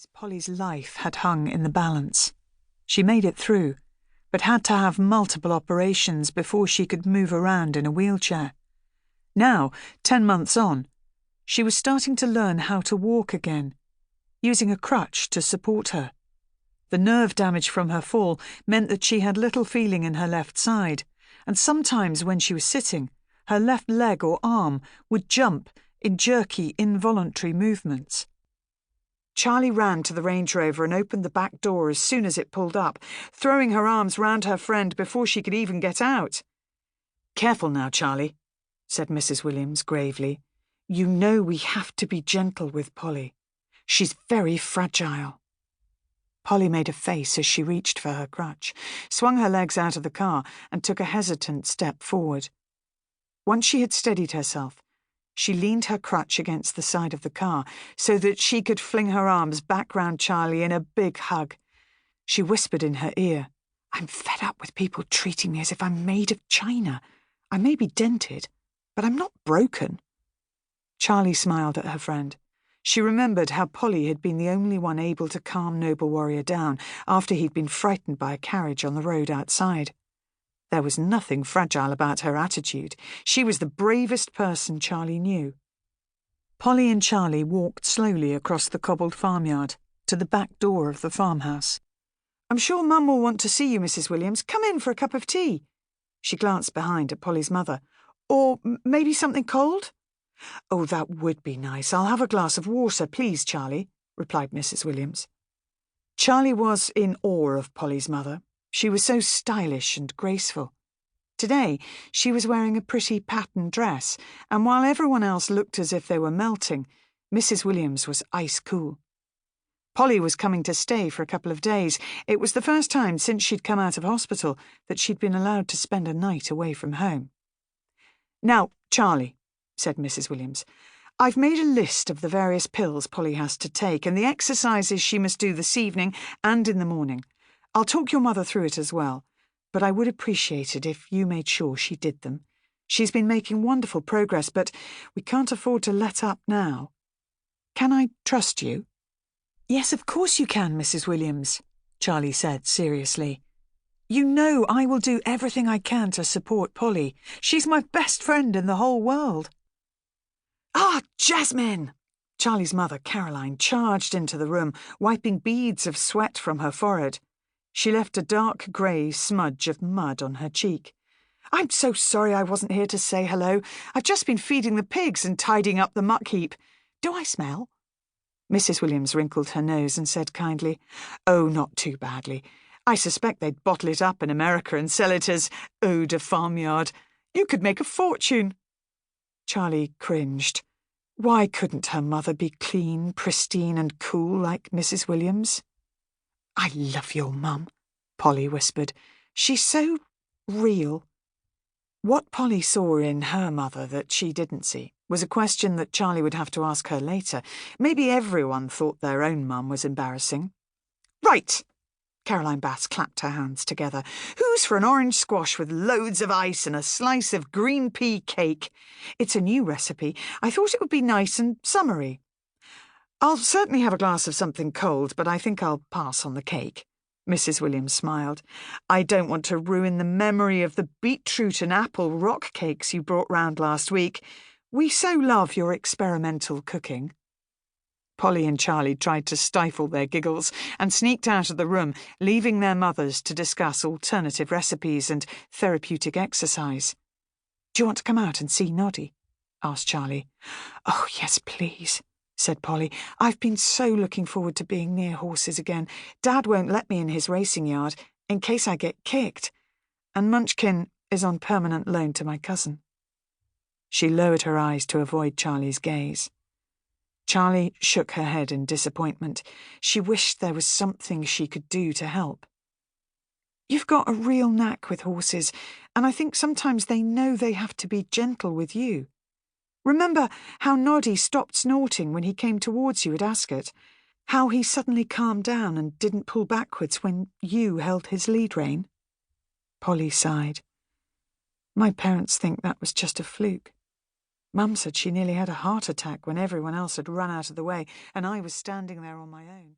Polly's life had hung in the balance. She made it through, but had to have multiple operations before she could move around in a wheelchair. Now, 10 months on, she was starting to learn how to walk again, using a crutch to support her. The nerve damage from her fall meant that she had little feeling in her left side, and sometimes when she was sitting, her left leg or arm would jump in jerky, involuntary movements. Charlie ran to the Range Rover and opened the back door as soon as it pulled up, throwing her arms round her friend before she could even get out. "Careful now, Charlie," said Mrs. Williams gravely. "You know we have to be gentle with Polly. She's very fragile." Polly made a face as she reached for her crutch, swung her legs out of the car, and took a hesitant step forward. Once she had steadied herself, she leaned her crutch against the side of the car so that she could fling her arms back round Charlie in a big hug. She whispered in her ear, "I'm fed up with people treating me as if I'm made of china. I may be dented, but I'm not broken." Charlie smiled at her friend. She remembered how Polly had been the only one able to calm Noble Warrior down after he'd been frightened by a carriage on the road outside. There was nothing fragile about her attitude. She was the bravest person Charlie knew. Polly and Charlie walked slowly across the cobbled farmyard to the back door of the farmhouse. "I'm sure Mum will want to see you, Mrs. Williams. Come in for a cup of tea." She glanced behind at Polly's mother. "Or maybe something cold?" "Oh, that would be nice. I'll have a glass of water, please, Charlie," replied Mrs. Williams. Charlie was in awe of Polly's mother. She was so stylish and graceful. Today, she was wearing a pretty patterned dress, and while everyone else looked as if they were melting, Mrs. Williams was ice cool. Polly was coming to stay for a couple of days. It was the first time since she'd come out of hospital that she'd been allowed to spend a night away from home. "Now, Charlie," said Mrs. Williams, "I've made a list of the various pills Polly has to take and the exercises she must do this evening and in the morning. I'll talk your mother through it as well, but I would appreciate it if you made sure she did them. She's been making wonderful progress, but we can't afford to let up now. Can I trust you?" "Yes, of course you can, Mrs. Williams," Charlie said seriously. "You know I will do everything I can to support Polly. She's my best friend in the whole world." "Ah, Jasmine!" Charlie's mother, Caroline, charged into the room, wiping beads of sweat from her forehead. She left a dark grey smudge of mud on her cheek. "I'm so sorry I wasn't here to say hello. I've just been feeding the pigs and tidying up the muck heap. Do I smell?" Mrs. Williams wrinkled her nose and said kindly, "Oh, not too badly. I suspect they'd bottle it up in America and sell it as eau de farmyard. You could make a fortune." Charlie cringed. Why couldn't her mother be clean, pristine and cool like Mrs. Williams? "I love your mum," Polly whispered. "She's so real." What Polly saw in her mother that she didn't see was a question that Charlie would have to ask her later. Maybe everyone thought their own mum was embarrassing. "Right!" Caroline Bass clapped her hands together. "Who's for an orange squash with loads of ice and a slice of green pea cake? It's a new recipe. I thought it would be nice and summery. I'll certainly have a glass of something cold, but I think I'll pass on the cake." Mrs. Williams smiled. "I don't want to ruin the memory of the beetroot and apple rock cakes you brought round last week. We so love your experimental cooking." Polly and Charlie tried to stifle their giggles and sneaked out of the room, leaving their mothers to discuss alternative recipes and therapeutic exercise. "Do you want to come out and see Noddy?" asked Charlie. "Oh, yes, please," said Polly. "I've been so looking forward to being near horses again. Dad won't let me in his racing yard in case I get kicked, and Munchkin is on permanent loan to my cousin." She lowered her eyes to avoid Charlie's gaze. Charlie shook her head in disappointment. She wished there was something she could do to help. "You've got a real knack with horses, and I think sometimes they know they have to be gentle with you. Remember how Noddy stopped snorting when he came towards you at Ascot? How he suddenly calmed down and didn't pull backwards when you held his lead rein?" Polly sighed. "My parents think that was just a fluke. Mum said she nearly had a heart attack when everyone else had run out of the way and I was standing there on my own.